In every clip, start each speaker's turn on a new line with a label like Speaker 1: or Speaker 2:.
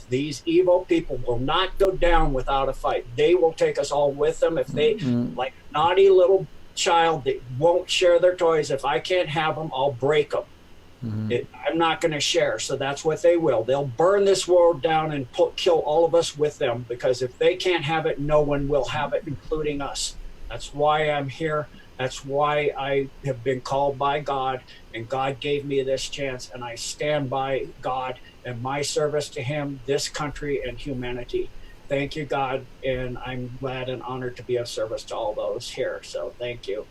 Speaker 1: These evil people will not go down without a fight. They will take us all with them. If they, like a naughty little child that won't share their toys, if I can't have them, I'll break them. I'm not going to share. So that's what they will. They'll burn this world down and kill all of us with them, because if they can't have it, no one will have it, including us. That's why I'm here. That's why I have been called by God, and God gave me this chance, and I stand by God and my service to him, this country, and humanity. Thank you, God, and I'm glad and honored to be of service to all those here. So thank you.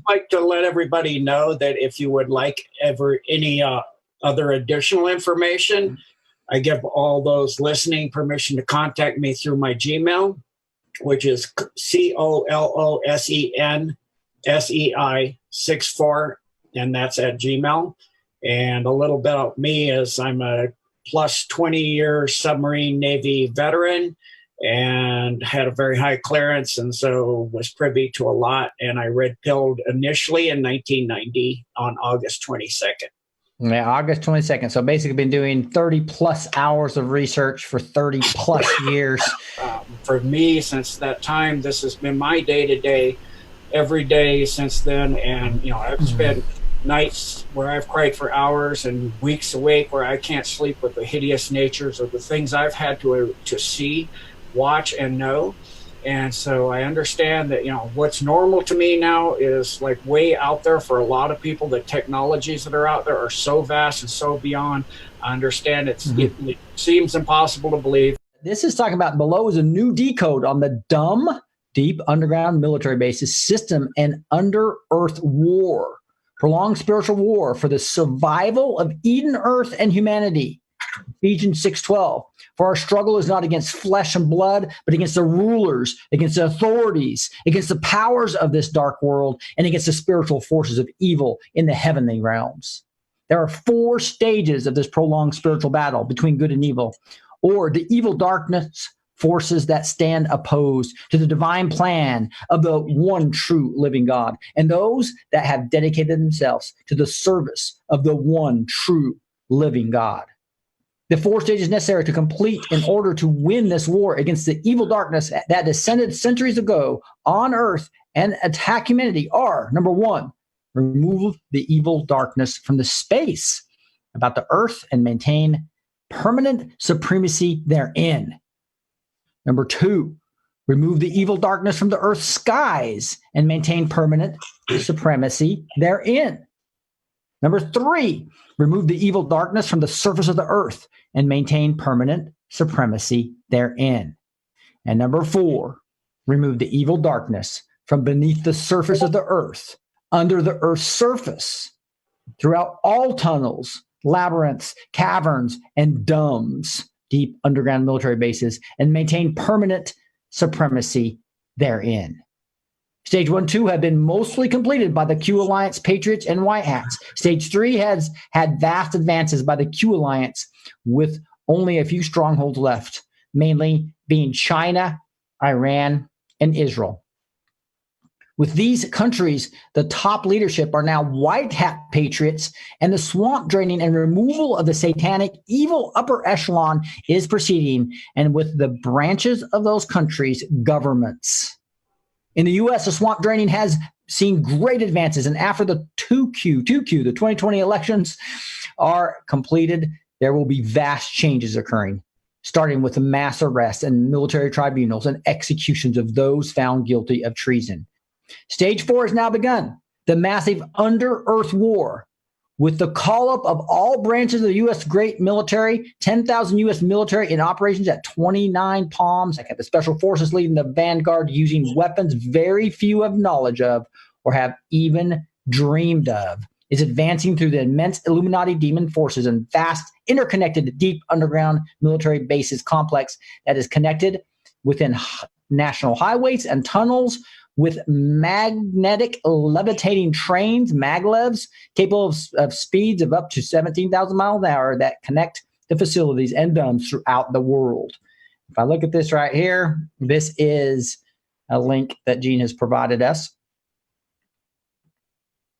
Speaker 1: Like to let everybody know that if you would like any other additional information, I give all those listening permission to contact me through my Gmail, which is COLOSENSEI64, and that's at Gmail. And a little bit about me is I'm a plus 20-year submarine Navy veteran, and had a very high clearance, and so was privy to a lot. And I red pilled initially in 1990 on August 22nd.
Speaker 2: Yeah, August 22nd. So basically been doing 30 plus hours of research for 30 plus years.
Speaker 1: For me, since that time, this has been my day-to-day, every day since then. And, you know, I've spent nights where I've cried for hours and weeks awake where I can't sleep with the hideous natures of the things I've had to see, watch, and know. And so I understand that, you know, what's normal to me now is like way out there for a lot of people. The technologies that are out there are so vast and so beyond. I understand it seems impossible to believe.
Speaker 2: This is talking about below is a new decode on the dumb, deep underground military bases system and under earth war, prolonged spiritual war for the survival of Eden, earth, and humanity. Ephesians 6:12. For our struggle is not against flesh and blood, but against the rulers, against the authorities, against the powers of this dark world, and against the spiritual forces of evil in the heavenly realms. There are 4 stages of this prolonged spiritual battle between good and evil, or the evil darkness forces that stand opposed to the divine plan of the one true living God, and those that have dedicated themselves to the service of the one true living God. The 4 stages necessary to complete in order to win this war against the evil darkness that descended centuries ago on earth and attack humanity are, number 1, remove the evil darkness from the space about the earth and maintain permanent supremacy therein. Number 2, remove the evil darkness from the earth's skies and maintain permanent supremacy therein. Number 3, remove the evil darkness from the surface of the earth and maintain permanent supremacy therein. And number 4, remove the evil darkness from beneath the surface of the earth, under the earth's surface, throughout all tunnels, labyrinths, caverns, and domes, deep underground military bases, and maintain permanent supremacy therein. Stage 1, 2 have been mostly completed by the Q Alliance, Patriots, and White Hats. Stage 3 has had vast advances by the Q Alliance with only a few strongholds left, mainly being China, Iran, and Israel. With these countries, the top leadership are now White Hat Patriots, and the swamp draining and removal of the satanic evil upper echelon is proceeding, and with the branches of those countries' governments. In the U.S., the swamp draining has seen great advances, and after the 2Q, the 2020 elections are completed, there will be vast changes occurring, starting with the mass arrests and military tribunals and executions of those found guilty of treason. Stage 4 has now begun, the massive under-earth war, with the call up of all branches of the U.S. great military, 10,000 U.S. military in operations at 29 Palms. The special forces leading the vanguard using weapons very few have knowledge of or have even dreamed of, is advancing through the immense Illuminati demon forces and vast interconnected deep underground military bases complex that is connected within national highways and tunnels with magnetic levitating trains, maglevs, capable of speeds of up to 17,000 miles an hour that connect the facilities and dumps throughout the world. If I look at this right here, this is a link that Gene has provided us.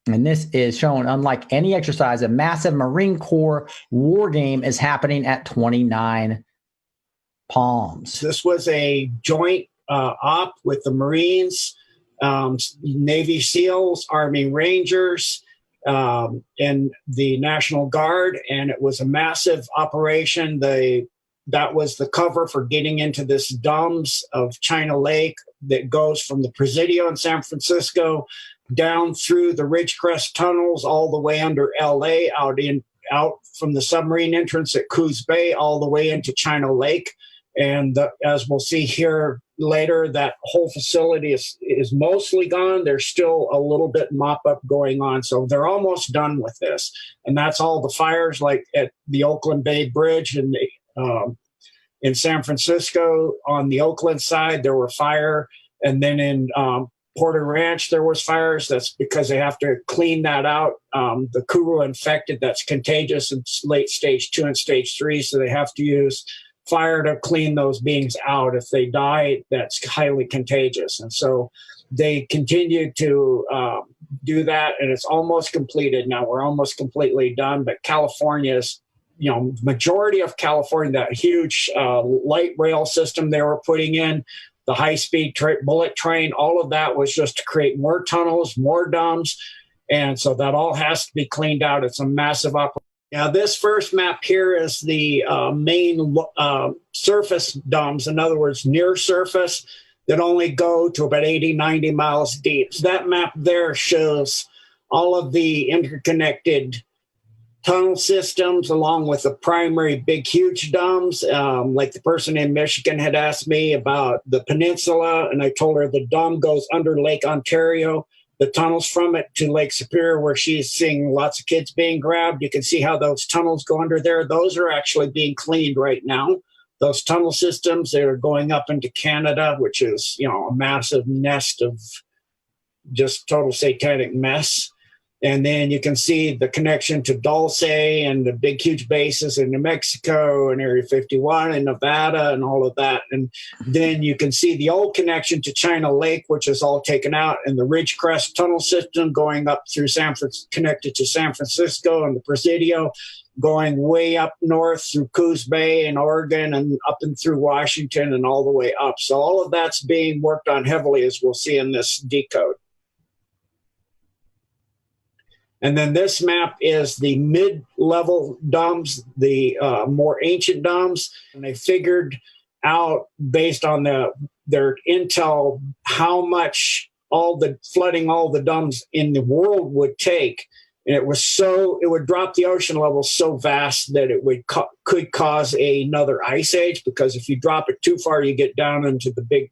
Speaker 2: And this is showing, unlike any exercise, a massive Marine Corps war game is happening at 29 Palms.
Speaker 1: This was a joint op with the Marines, Navy SEALs, Army Rangers, and the National Guard, and it was a massive operation. That was the cover for getting into this DUMS of China Lake that goes from the Presidio in San Francisco down through the Ridgecrest tunnels all the way under LA, out from the submarine entrance at Coos Bay all the way into China Lake. And as we'll see here later, that whole facility is mostly gone. There's still a little bit mop up going on. So they're almost done with this. And that's all the fires, like at the Oakland Bay Bridge and in San Francisco on the Oakland side, there were fire. And then in Porter Ranch, there was fires. That's because they have to clean that out. The Kuru infected, that's contagious in late stage 2 and stage 3. So they have to use fire to clean those beings out. If they die, that's highly contagious. And so they continue to do that, and it's almost completed now. We're almost completely done, but California's, majority of California, that huge light rail system they were putting in, the high-speed bullet train, all of that was just to create more tunnels, more DUMS, and so that all has to be cleaned out. It's a massive operation. Now, this first map here is the main surface DUMS, in other words, near surface, that only go to about 80, 90 miles deep. So that map there shows all of the interconnected tunnel systems along with the primary big, huge DUMS. Like the person in Michigan had asked me about the peninsula, and I told her the DUM goes under Lake Ontario, the tunnels from it to Lake Superior, where she's seeing lots of kids being grabbed. You can see how those tunnels go under there. Those are actually being cleaned right now. Those tunnel systems, they're going up into Canada, which is, a massive nest of just total satanic mess. And then you can see the connection to Dulce and the big, huge bases in New Mexico and Area 51 and Nevada and all of that. And then you can see the old connection to China Lake, which is all taken out, and the Ridgecrest tunnel system going up through connected to San Francisco and the Presidio, going way up north through Coos Bay and Oregon and up and through Washington and all the way up. So all of that's being worked on heavily, as we'll see in this decode. And then this map is the mid-level DUMS, the more ancient DUMS. And they figured out, based on their intel, how much flooding all the DUMS in the world would take. And it would drop the ocean level so vast that it could cause another ice age, because if you drop it too far, you get down into the big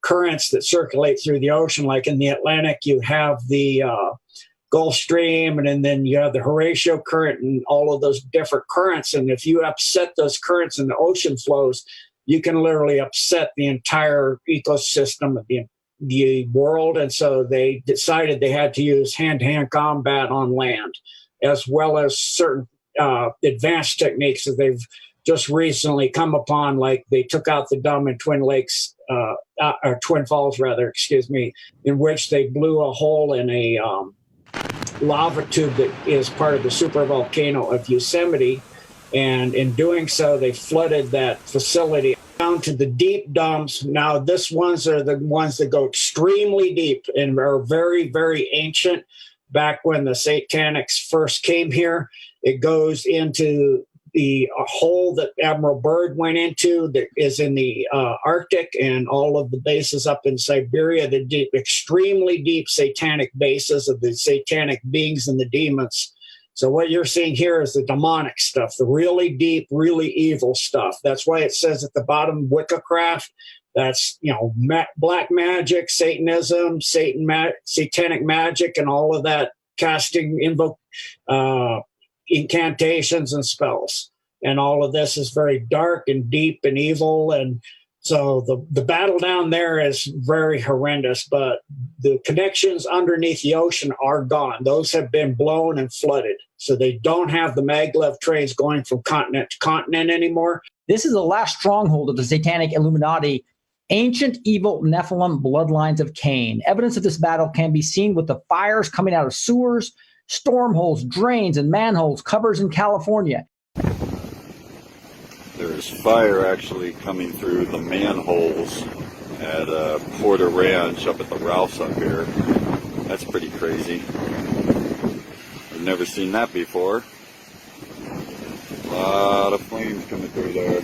Speaker 1: currents that circulate through the ocean. Like in the Atlantic, you have the Gulf Stream, and then you have the Horatio current and all of those different currents. And if you upset those currents in the ocean flows, you can literally upset the entire ecosystem of the world. And so they decided they had to use hand-to-hand combat on land, as well as certain advanced techniques that they've just recently come upon. Like they took out the DUM in Twin Lakes, or Twin Falls rather, in which they blew a hole in a lava tube that is part of the supervolcano of Yosemite. And in doing so, they flooded that facility down to the deep DUMS. Now, these ones are the ones that go extremely deep and are very, very ancient. Back when the Satanics first came here, it goes into the hole that Admiral Byrd went into that is in the Arctic, and all of the bases up in Siberia, the deep, extremely deep satanic bases of the satanic beings and the demons. So what you're seeing here is the demonic stuff, the really deep, really evil stuff. That's why it says at the bottom, Wiccacraft. That's, black magic, Satanism, satanic magic, and all of that, casting incantations and spells. And all of this is very dark and deep and evil. And so the battle down there is very horrendous, but the connections underneath the ocean are gone. Those have been blown and flooded. So they don't have the maglev trades going from continent to continent anymore.
Speaker 2: This is the last stronghold of the Satanic Illuminati, ancient evil Nephilim bloodlines of Cain. Evidence of this battle can be seen with the fires coming out of sewers, storm holes, drains, and manholes, covers in California.
Speaker 3: There's fire actually coming through the manholes at Porter Ranch up at the Ralphs up here. That's pretty crazy. I've never seen that before. A lot of flames coming through there.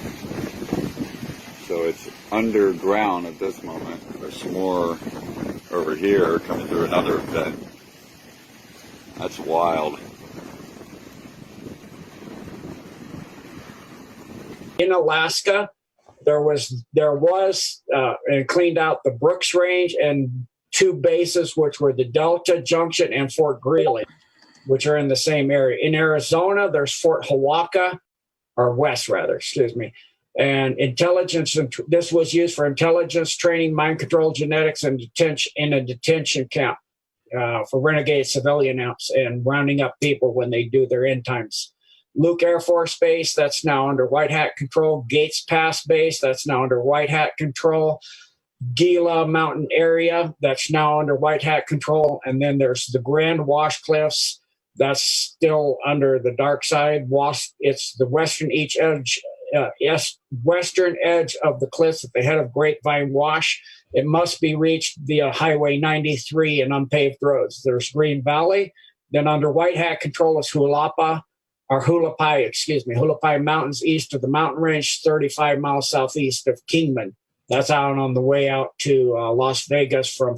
Speaker 3: So it's underground at this moment. There's some more over here coming through another vent. That's wild.
Speaker 1: In Alaska, there was and cleaned out the Brooks Range and two bases, which were the Delta Junction and Fort Greely, which are in the same area. In Arizona, there's Fort Hawaka, or West rather, excuse me. And intelligence, this was used for intelligence training, mind control, genetics, and detention in a detention camp for renegade civilian amps and rounding up people when they do their end times. Luke Air Force Base, that's now under White Hat control. Gates Pass Base, that's now under White Hat control. Gila Mountain Area, that's now under White Hat control. And then there's the Grand Wash Cliffs, that's still under the dark side. It's the western western edge of the cliffs at the head of Grapevine Wash. It must be reached via Highway 93 and unpaved roads. There's Green Valley. Then under White Hat control is Hulapai Mountains east of the mountain range, 35 miles southeast of Kingman. That's out on the way out to Las Vegas from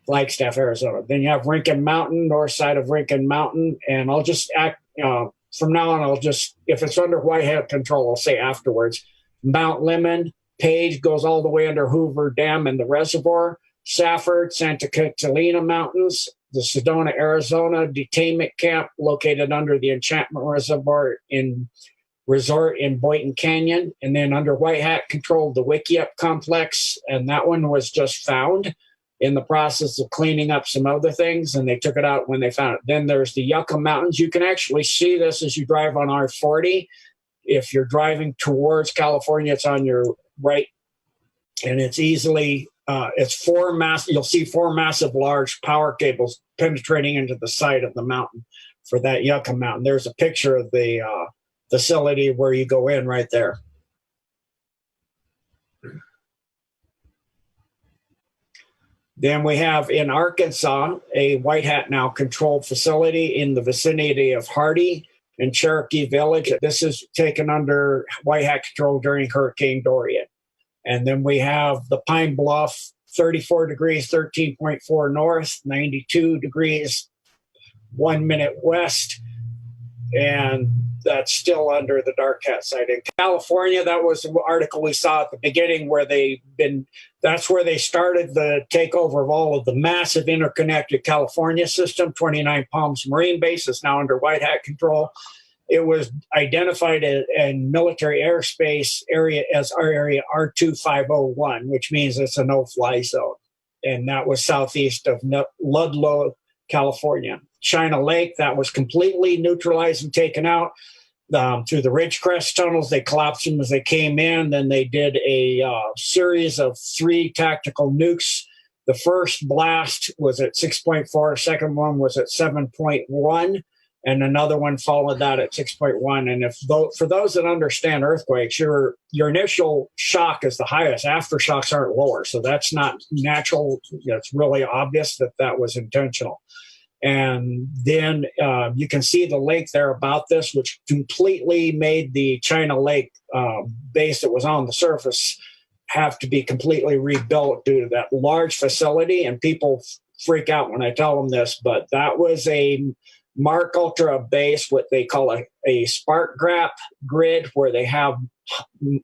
Speaker 1: Flagstaff, Arizona. Then you have Rincon Mountain, north side of Rincon Mountain. And I'll just from now on, if it's under White Hat control, I'll say afterwards. Mount Lemmon, Page goes all the way under Hoover Dam and the reservoir. Safford, Santa Catalina Mountains, the Sedona, Arizona detainment camp located under the Enchantment Resort in Boynton Canyon. And then under White Hat control, the Wickiup complex. And that one was just found in the process of cleaning up some other things, and they took it out when they found it. Then there's the Yucca Mountains. You can actually see this as you drive on I-40. If you're driving towards California, it's on your right, and it's easily you'll see four massive large power cables penetrating into the side of the mountain for that Yucca Mountain. There's a picture of the facility where you go in right there. Then we have in Arkansas a White Hat now controlled facility in the vicinity of Hardy and Cherokee Village. This is taken under White Hat control during Hurricane Dorian. And then we have the Pine Bluff, 34 degrees, 13.4 north, 92 degrees, 1 minute west. And that's still under the Dark Hat side. In California, that was the article we saw at the beginning where that's where they started the takeover of all of the massive interconnected California system. 29 Palms Marine Base is now under White Hat control. It was identified in military airspace area as our area R2501, which means it's a no-fly zone. And that was southeast of Ludlow, California. China Lake, that was completely neutralized and taken out through the Ridgecrest tunnels. They collapsed them as they came in. Then they did a series of 3 tactical nukes. The first blast was at 6.4. Second one was at 7.1. And another one followed that at 6.1. And for those that understand earthquakes, your initial shock is the highest. Aftershocks aren't lower. So that's not natural. It's really obvious that was intentional. And then you can see the link there about this, which completely made the China Lake base that was on the surface have to be completely rebuilt due to that large facility. And people freak out when I tell them this, but that was a Mark Ultra base, what they call a spark gap grid, where they have a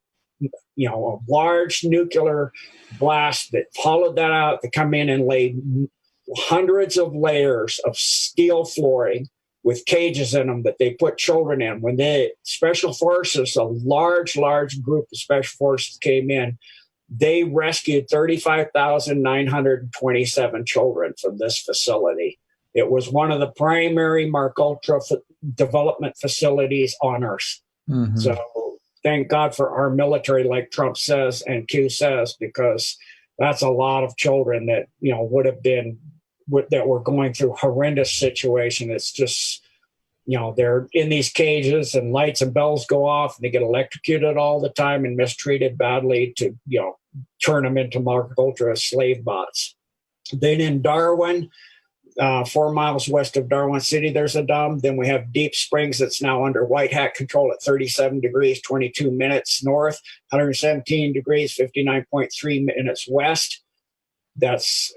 Speaker 1: large nuclear blast that hollowed that out to come in and lay hundreds of layers of steel flooring with cages in them that they put children in. When the special forces, a large group of special forces came in, they rescued 35,927 children from this facility. It was one of the primary Mark Ultra development facilities on Earth. Mm-hmm. So thank God for our military, like Trump says and Q says, because that's a lot of children that would have been that were going through horrendous situation. It's just they're in these cages and lights and bells go off and they get electrocuted all the time and mistreated badly to turn them into Mark Ultra slave bots. Then in Darwin, 4 miles west of Darwin City, there's a dam. Then we have Deep Springs that's now under White Hat control at 37 degrees, 22 minutes north, 117 degrees, 59.3 minutes west. That's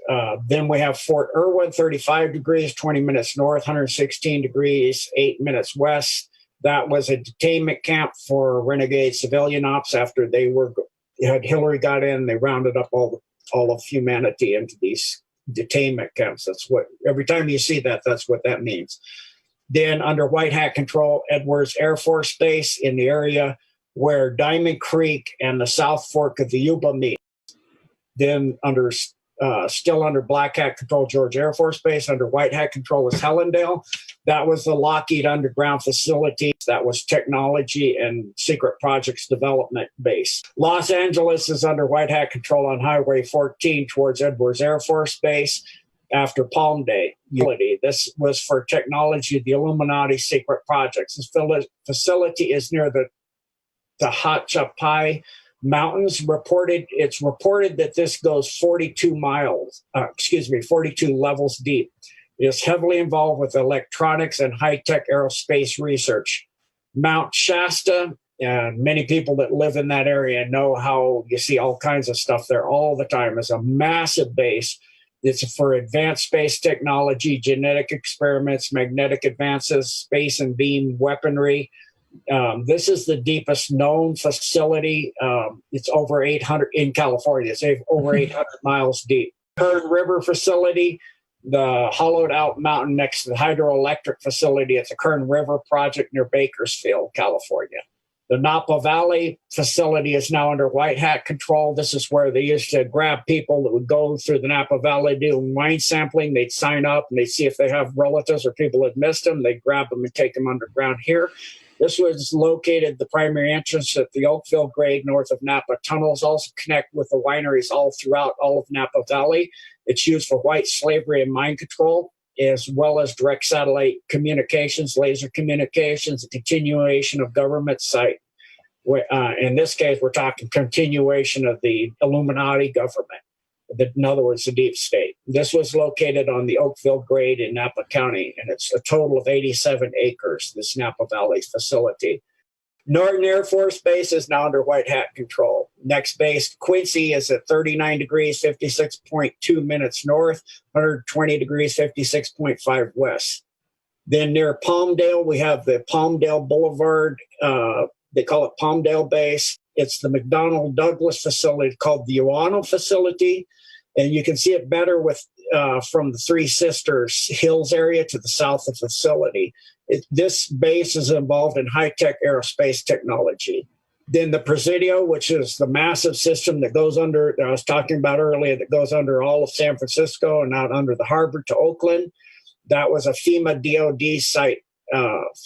Speaker 1: then we have Fort Irwin, 35 degrees, 20 minutes north, 116 degrees, 8 minutes west. That was a detainment camp for renegade civilian ops after Hillary got in. They rounded up all of humanity into these detainment camps. That's what, every time you see that, that's what that means. Then under White Hat control, Edwards Air Force Base in the area where Diamond Creek and the South Fork of the Yuba meet. Then still under Black Hat control, George Air Force Base. Under White Hat control is Helendale. That was the Lockheed underground facility. That was technology and secret projects development base. Los Angeles is under White Hat control on Highway 14 towards Edwards Air Force Base after Palm Day. This was for technology, the Illuminati secret projects. This facility is near the Hachapai Mountains. It's reported that this goes 42 levels deep. It is heavily involved with electronics and high-tech aerospace research. Mount Shasta, and many people that live in that area know how you see all kinds of stuff there all the time. It's a massive base. It's for advanced space technology, genetic experiments, magnetic advances, space and beam weaponry. This is the deepest known facility. It's over 800 in California. It's over 800 miles deep. Kern River facility, the hollowed out mountain next to the hydroelectric facility. It's a Kern River project near Bakersfield, California. The Napa Valley facility is now under White Hat control. This is where they used to grab people that would go through the Napa Valley doing wine sampling. They'd sign up and they'd see if they have relatives or people that missed them. They'd grab them and take them underground here. This was located, the primary entrance at the Oakville grade north of Napa. Tunnels also connect with the wineries all throughout all of Napa Valley. It's used for white slavery and mind control, as well as direct satellite communications, laser communications, a continuation of government site. In this case, we're talking continuation of the Illuminati government. In other words, the deep state. This was located on the Oakville grade in Napa County, and it's a total of 87 acres, this Napa Valley facility. Norton Air Force Base is now under White Hat control. Next base, Quincy, is at 39 degrees, 56.2 minutes north, 120 degrees, 56.5 west. Then near Palmdale, we have the Palmdale Boulevard. They call it Palmdale Base. It's the McDonnell Douglas facility called the Uano facility. And you can see it better with from the Three Sisters Hills area to the south of the facility. This base is involved in high-tech aerospace technology. Then the Presidio, which is the massive system that goes under, that I was talking about earlier, that goes under all of San Francisco and out under the harbor to Oakland. That was a FEMA DOD site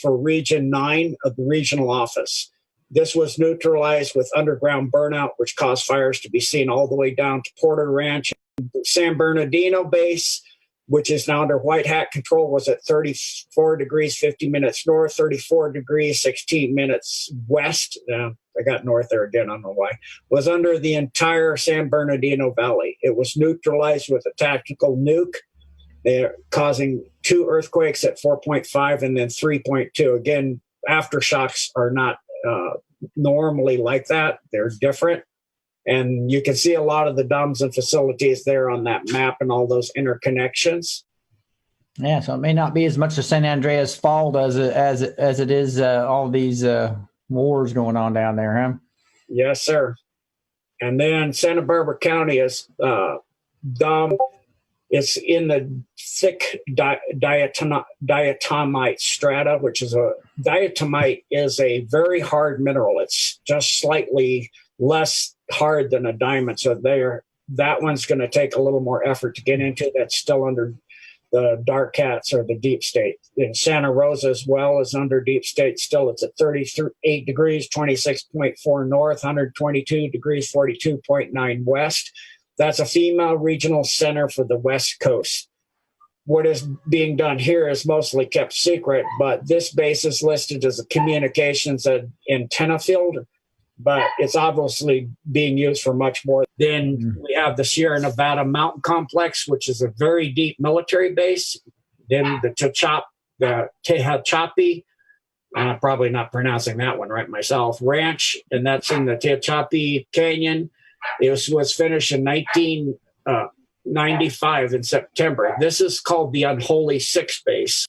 Speaker 1: for Region 9 of the regional office. This was neutralized with underground burnout, which caused fires to be seen all the way down to Porter Ranch. San Bernardino base, which is now under White Hat control, was at 34 degrees, 50 minutes north, 34 degrees, 16 minutes west. I got north there again, I don't know why. Was under the entire San Bernardino Valley. It was neutralized with a tactical nuke. They're causing 2 earthquakes at 4.5 and then 3.2. Again, aftershocks are not normally like that. They're different. And you can see a lot of the dams and facilities there on that map and all those interconnections.
Speaker 2: Yeah, so it may not be as much the San Andreas Fault as it is all these wars going on down there, huh?
Speaker 1: Yes, sir. And then Santa Barbara County is dumb. It's in the thick diatomite strata, which is diatomite is a very hard mineral. It's just slightly less hard than a diamond. So that one's going to take a little more effort to get into. That's still under the dark cats or the deep state. In Santa Rosa as well is under deep state still. It's at 38 degrees, 26.4 north, 122 degrees, 42.9 west. That's a FEMA regional center for the West Coast. What is being done here is mostly kept secret, but this base is listed as a communications antenna field, but it's obviously being used for much more. Then we have the Sierra Nevada Mountain Complex, which is a very deep military base. Then the Tehachapi, probably not pronouncing that one right myself, Ranch, and that's in the Tehachapi Canyon. It was finished in 1995 in September. This is called the Unholy Six Base.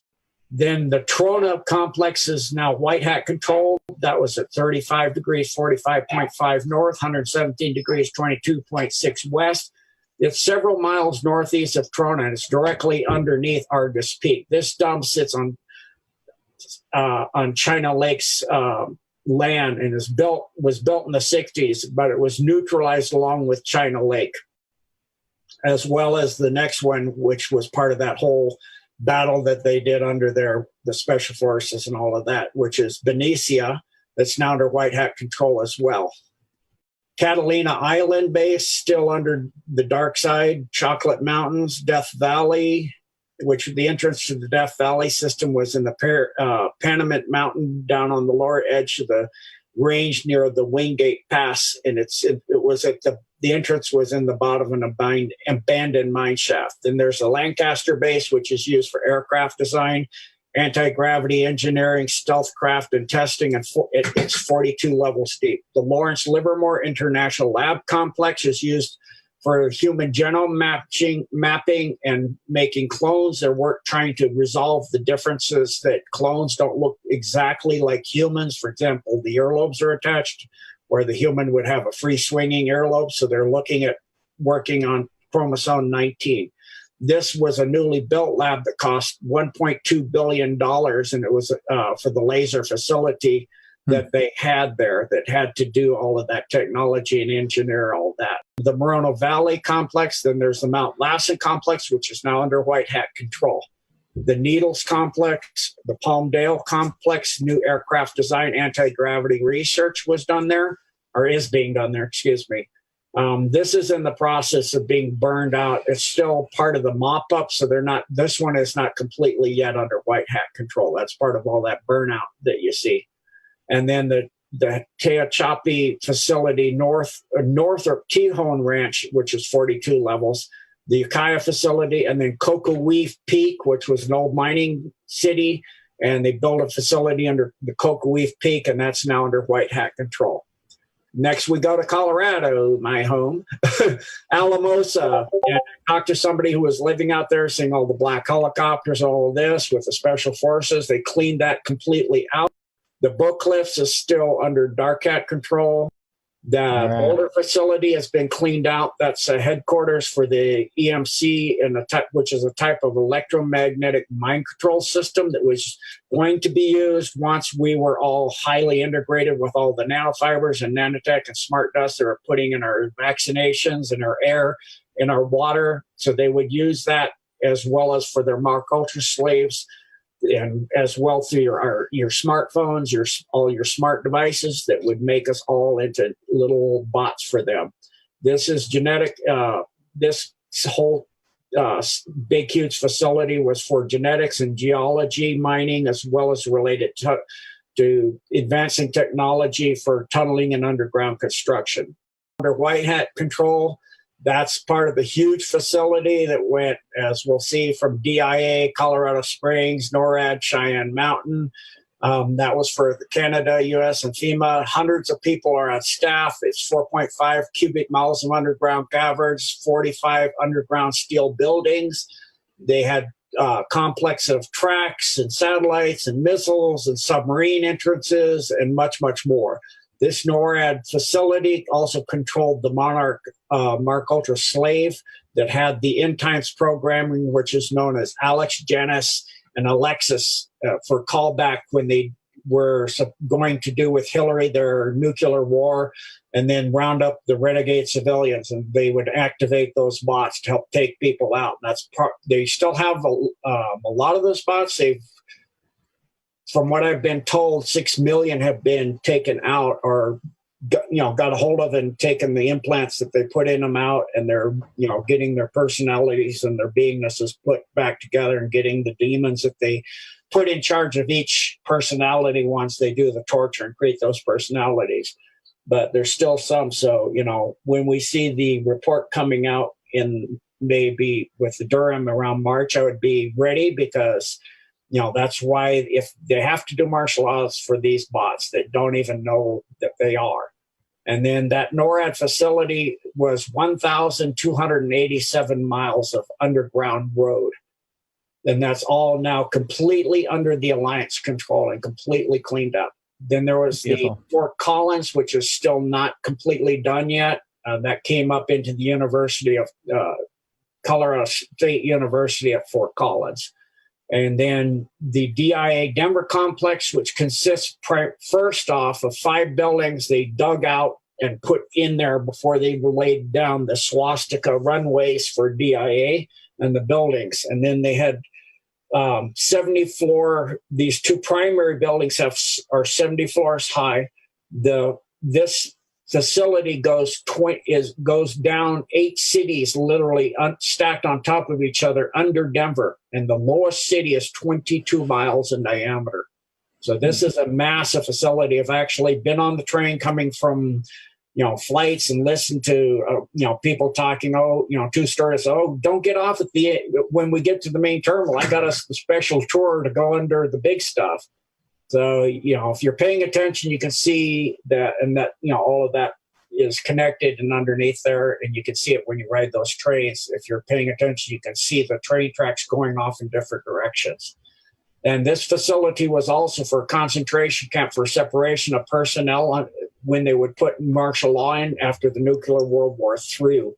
Speaker 1: Then the Trona Complex is now White Hat controlled. That was at 35 degrees, 45.5 north, 117 degrees, 22.6 west. It's several miles northeast of Trona, and it's directly underneath Argus Peak. This dump sits on China Lake's land and was built in the 60s, but it was neutralized along with China Lake, as well as the next one, which was part of that whole battle that they did under the special forces and all of that, which is Benicia, that's now under White Hat control as well. Catalina Island base, still under the dark side, Chocolate Mountains, Death Valley, which the entrance to the Death Valley system was in the Panamint Mountain down on the lower edge of the range near the Wingate Pass, and it was at the entrance was in the bottom of an abandoned mine shaft. Then there's the Lancaster base, which is used for aircraft design, anti-gravity engineering, stealth craft, and testing, and it's 42 levels deep. The Lawrence Livermore International Lab Complex is used for human genome mapping and making clones. They're trying to resolve the differences that clones don't look exactly like humans. For example, the earlobes are attached, where the human would have a free swinging earlobe. So they're looking at working on chromosome 19. This was a newly built lab that cost $1.2 billion, and it was for the laser facility that they had there that had to do all of that technology and engineer all that. The Moreno Valley complex, then there's the Mount Lassen complex, which is now under White Hat control. The Needles complex, the Palmdale complex, new aircraft design, anti-gravity research was done there, or is being done there, excuse me. This is in the process of being burned out. It's still part of the mop-up, so this one is not completely yet under White Hat control. That's part of all that burnout that you see. And then the Tehachapi facility north of Tejon Ranch, which is 42 levels, the Ukiah facility, and then Cocoweef Peak, which was an old mining city, and they built a facility under the Cocoweef Peak, and that's now under White Hat control. Next, we go to Colorado, my home, Alamosa, and I talked to somebody who was living out there, seeing all the black helicopters, all of this with the special forces. They cleaned that completely out. The Book Cliffs is still under Dark Hat control. The Boulder facility has been cleaned out. That's a headquarters for the EMC, which is a type of electromagnetic mind control system that was going to be used once we were all highly integrated with all the nanofibers and nanotech and smart dust that are putting in our vaccinations and our air, in our water. So they would use that as well as for their Mark Ultra slaves, and as well through your smartphones, all your smart devices that would make us all into little bots for them. This is genetic. This whole big, huge facility was for genetics and geology mining, as well as related to advancing technology for tunneling and underground construction. Under White Hat control, that's part of the huge facility that went, as we'll see, from DIA, Colorado Springs, NORAD, Cheyenne Mountain. That was for Canada, U.S., and FEMA. Hundreds of people are on staff. It's 4.5 cubic miles of underground caverns, 45 underground steel buildings. They had complex of tracks and satellites and missiles and submarine entrances and much, much more. This NORAD facility also controlled the Monarch Mark Ultra Slave that had the end times programming, which is known as Alex, Janus, and Alexis for callback when they were going to do with Hillary their nuclear war, and then round up the renegade civilians, and they would activate those bots to help take people out. And they still have a lot of those bots. They've, from what I've been told, 6 million have been taken out or got a hold of and taken the implants that they put in them out, and they're getting their personalities and their beingnesses put back together and getting the demons that they put in charge of each personality once they do the torture and create those personalities. But there's still some. So, when we see the report coming out in maybe with the Durham around March, I would be ready, because, that's why if they have to do martial laws for these bots that don't even know that they are. And then that NORAD facility was 1,287 miles of underground road. And that's all now completely under the Alliance control and completely cleaned up. Then there was the Fort Collins, which is still not completely done yet. That came up into the University of Colorado State University at Fort Collins. And then the DIA Denver complex, which consists first off of 5 buildings they dug out and put in there before they laid down the swastika runways for DIA and the buildings. And then they had 70 floor. These 2 primary buildings are 70 floors high. This facility goes down 8 cities, literally stacked on top of each other under Denver, and the lowest city is 22 miles in diameter. So this is a massive facility. I've actually been on the train coming from flights and listened to people talking. 2 stories. Oh, don't get off when we get to the main terminal. I got a special tour to go under the big stuff. So if you're paying attention, you can see that, and that all of that is connected and underneath there, and you can see it when you ride those trains. If you're paying attention, you can see the train tracks going off in different directions. And this facility was also for a concentration camp for separation of personnel when they would put martial law in after the nuclear World War III.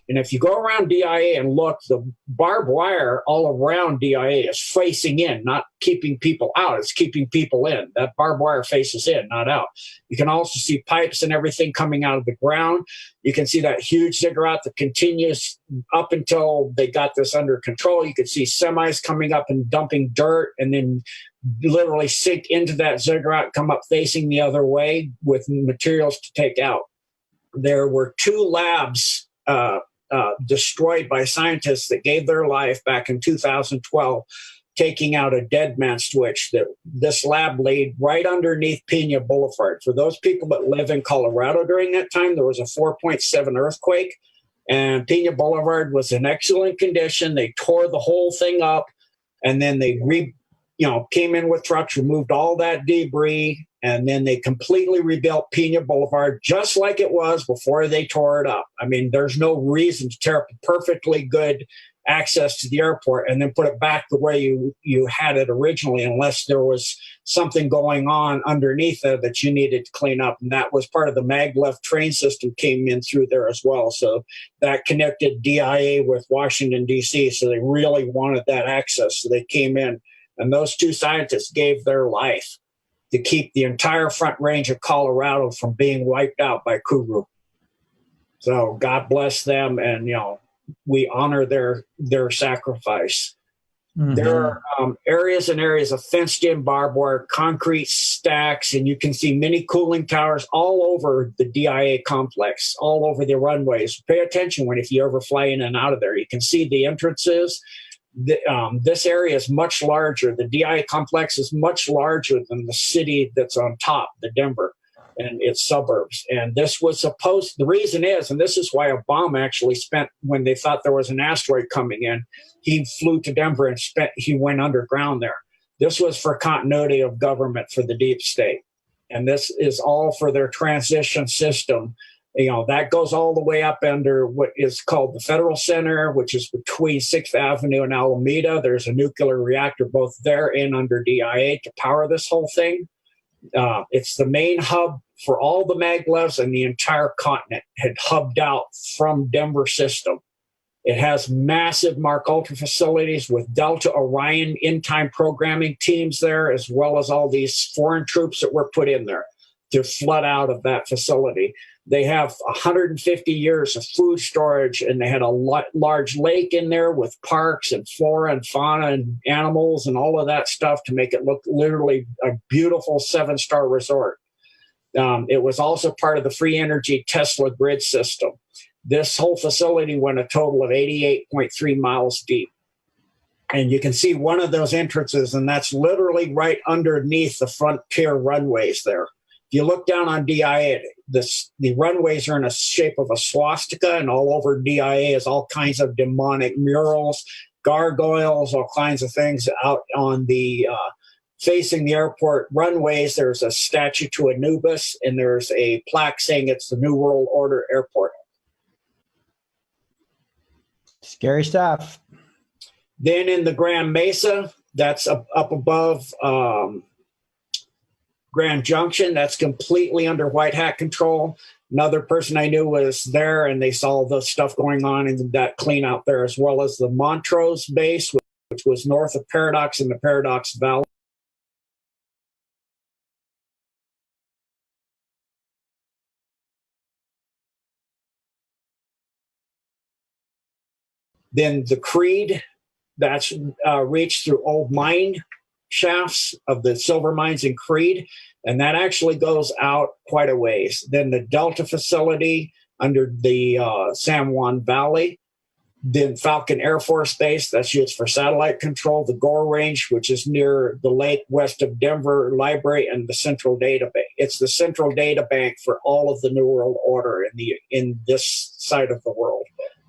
Speaker 1: And if you go around DIA and look, the barbed wire all around DIA is facing in, not keeping people out. It's keeping people in. That barbed wire faces in, not out. You can also see pipes and everything coming out of the ground. You can see that huge ziggurat that continues up until they got this under control. You could see semis coming up and dumping dirt, and then literally sink into that ziggurat, come up facing the other way with materials to take out. There were 2 labs destroyed by scientists that gave their life back in 2012, taking out a dead man switch. That this lab laid right underneath Pena Boulevard. For those people that live in Colorado during that time, there was a 4.7 earthquake, and Pena Boulevard was in excellent condition. They tore the whole thing up, and then they came in with trucks, removed all that debris, and then they completely rebuilt Pena Boulevard just like it was before they tore it up. I mean, there's no reason to tear up a perfectly good access to the airport and then put it back the way you had it originally, unless there was something going on underneath it that you needed to clean up. And that was part of the maglev train system came in through there as well. So that connected DIA with Washington, D.C. So they really wanted that access. So they came in. And those 2 scientists gave their life to keep the entire Front Range of Colorado from being wiped out by Kuru. So God bless them, and we honor their sacrifice. Mm-hmm. There are areas and areas of fenced-in barbed wire, concrete stacks, and you can see many cooling towers all over the DIA complex, all over the runways. Pay attention if you ever fly in and out of there. You can see the entrances. This area is much larger. The DIA complex is much larger than the city that's on top, the Denver, and its suburbs. And this was supposed, the reason is, and this is why Obama actually spent, when they thought there was an asteroid coming in, he flew to Denver and he went underground there. This was for continuity of government for the deep state. And this is all for their transition system That goes all the way up under what is called the Federal Center, which is between 6th Avenue and Alameda. There's a nuclear reactor both there and under DIA to power this whole thing. It's the main hub for all the maglevs, and the entire continent had hubbed out from Denver system. It has massive Mark Ultra facilities with Delta Orion in-time programming teams there, as well as all these foreign troops that were put in there to flood out of that facility. They have 150 years of food storage, and they had a large lake in there with parks and flora and fauna and animals and all of that stuff to make it look literally a beautiful 7-star resort. It was also part of the free energy Tesla grid system. This whole facility went a total of 88.3 miles deep. And you can see one of those entrances, and that's literally right underneath the front pier runways there. If you look down on DIA, the runways are in a shape of a swastika, and all over DIA is all kinds of demonic murals, gargoyles, all kinds of things out on the facing the airport runways. There's a statue to Anubis, and there's a plaque saying it's the New World Order Airport.
Speaker 2: Scary stuff.
Speaker 1: Then in the Grand Mesa, that's up above Grand Junction. That's completely under White Hat control. Another person I knew was there, and they saw the stuff going on in that clean out there, as well as the Montrose base, which was north of Paradox in the Paradox Valley. Then the Creed, that's reached through old mine shafts of the silver mines in Creed, and that actually goes out quite a ways. Then the Delta facility under the San Juan Valley. Then Falcon Air Force Base, that's used for satellite control. The Gore Range, which is near the lake west of Denver Library, and the Central Data Bank. It's the central data bank for all of the New World Order in this side of the world.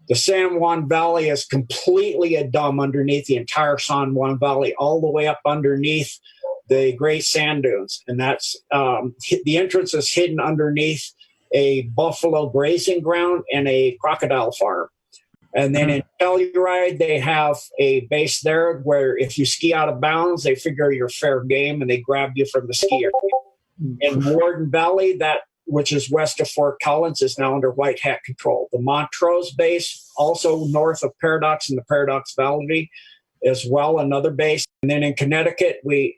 Speaker 1: The San Juan Valley is completely a dome underneath the entire San Juan Valley, all the way up underneath the Great Sand Dunes. And that's the entrance is hidden underneath a buffalo grazing ground and a crocodile farm. And then in Telluride, they have a base there where if you ski out of bounds, they figure you're fair game and they grab you from the ski area. In Warden Valley, which is west of Fort Collins, is now under White Hat control. The Montrose base, also north of Paradox in the Paradox Valley, as well, another base. And then in Connecticut, we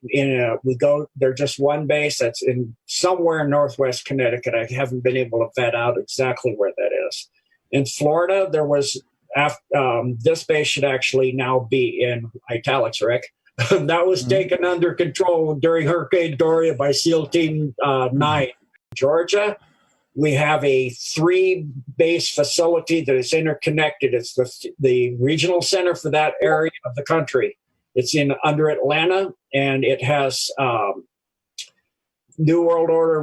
Speaker 1: go, there's just one base that's in somewhere in northwest Connecticut. I haven't been able to vet out exactly where that is. In Florida, there was, this base should actually now be in italics, Rick. That was taken under control during Hurricane Dorian by SEAL Team 9. Georgia, we have a 3-base facility that is interconnected. It's the regional center for that area of the country. It's under Atlanta, and it has New World Order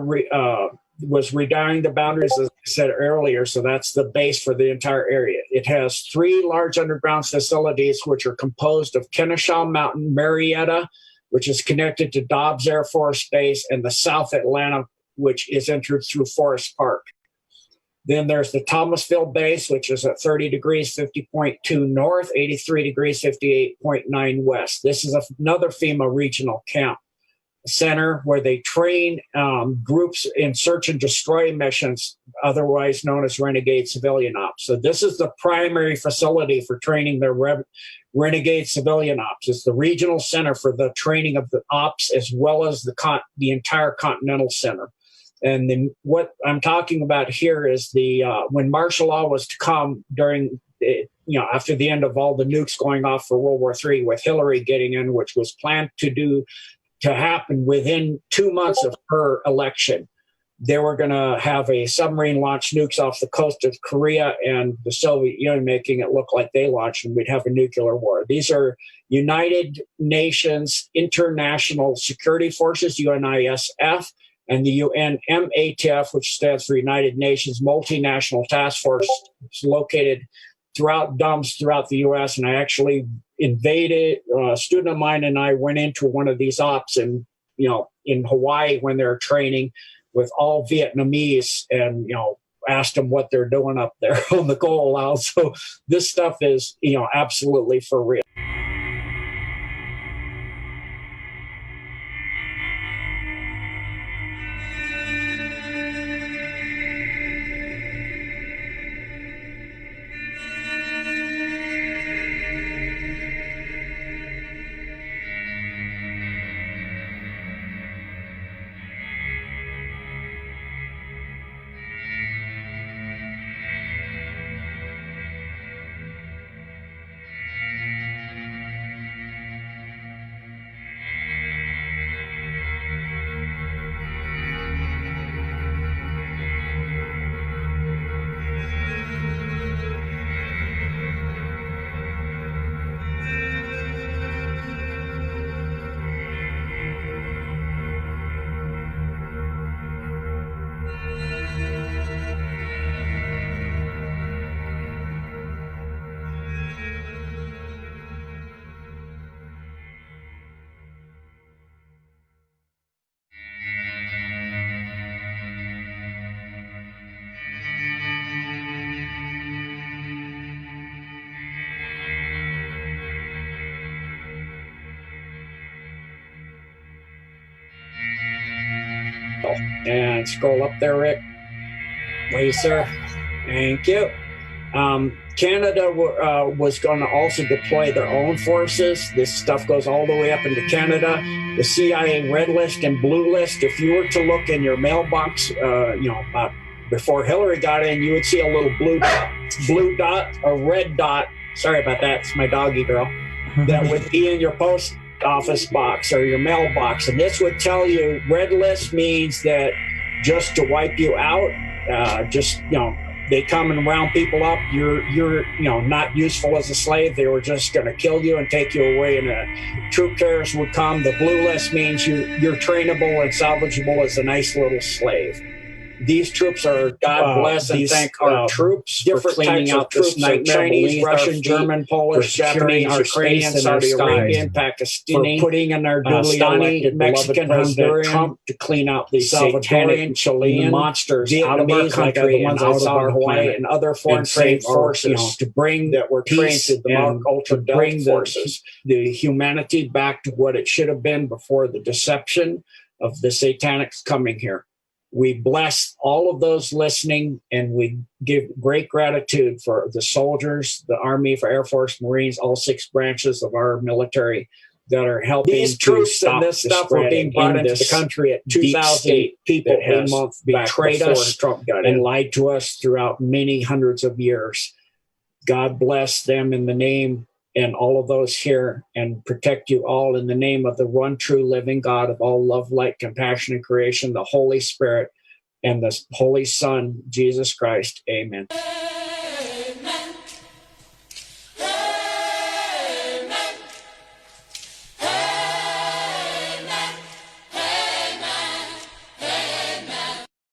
Speaker 1: was redirecting the boundaries, as I said earlier, so that's the base for the entire area. It has 3 large underground facilities, which are composed of Kennesaw Mountain, Marietta, which is connected to Dobbs Air Force Base, and the South Atlanta, which is entered through Forest Park. Then there's the Thomasville base, which is at 30 degrees, 50.2 north, 83 degrees, 58.9 west. This is another FEMA regional camp center where they train groups in search and destroy missions, otherwise known as renegade civilian ops. So this is the primary facility for training their renegade civilian ops. It's the regional center for the training of the ops, as well as the entire Continental Center. And then what I'm talking about here is when martial law was to come during, after the end of all the nukes going off for World War III, with Hillary getting in, which was planned to happen within 2 months of her election. They were going to have a submarine launch nukes off the coast of Korea and the Soviet Union, making it look like they launched, and we'd have a nuclear war. These are United Nations International Security Forces, UNISF, and the UNMATF, which stands for United Nations Multinational Task Force. It's located throughout dumps throughout the U.S., and I actually invaded, a student of mine and I went into one of these ops in Hawaii when they were training with all Vietnamese, and asked them what they're doing up there on the coal lounge. So this stuff is, absolutely for real. And scroll up there, Rick. Please, sir. Thank you. Canada was going to also deploy their own forces. This stuff goes all the way up into Canada. The CIA red list and blue list. If you were to look in your mailbox, before Hillary got in, you would see a little blue dot, a red dot. Sorry about that. It's my doggy girl. That would be in your post office box or your mailbox. And this would tell you red list means that just to wipe you out, they come and round people up. You're not useful as a slave. They were just going to kill you and take you away, and troop carriers would come. The blue list means you're trainable and salvageable as a nice little slave. These troops are, God bless and thank our troops, different types of troops, like Chinese, Russian, German, Polish, Japanese, Ukrainian, Saudi Arabian, Pakistani, for putting in their duly elected Mexican, Honduran, Trump to clean out the Salvadorian, Chilean monsters out of our country, the ones out of our Hawaii and other foreign trade forces to bring that were trained to the ultra bring forces, the humanity back to what it should have been before the deception of the satanics coming here. We bless all of those listening, and we give great gratitude for the soldiers, the Army, for Air Force, Marines, all 6 branches of our military that are helping. These troops and this stuff were being brought into the country at 2,000 people a month betrayed us and lied to us throughout many hundreds of years. God bless them in the name and all of those here, and protect you all in the name of the one true living God of all love, light, compassion, and creation, the Holy Spirit, and the Holy Son, Jesus Christ. Amen.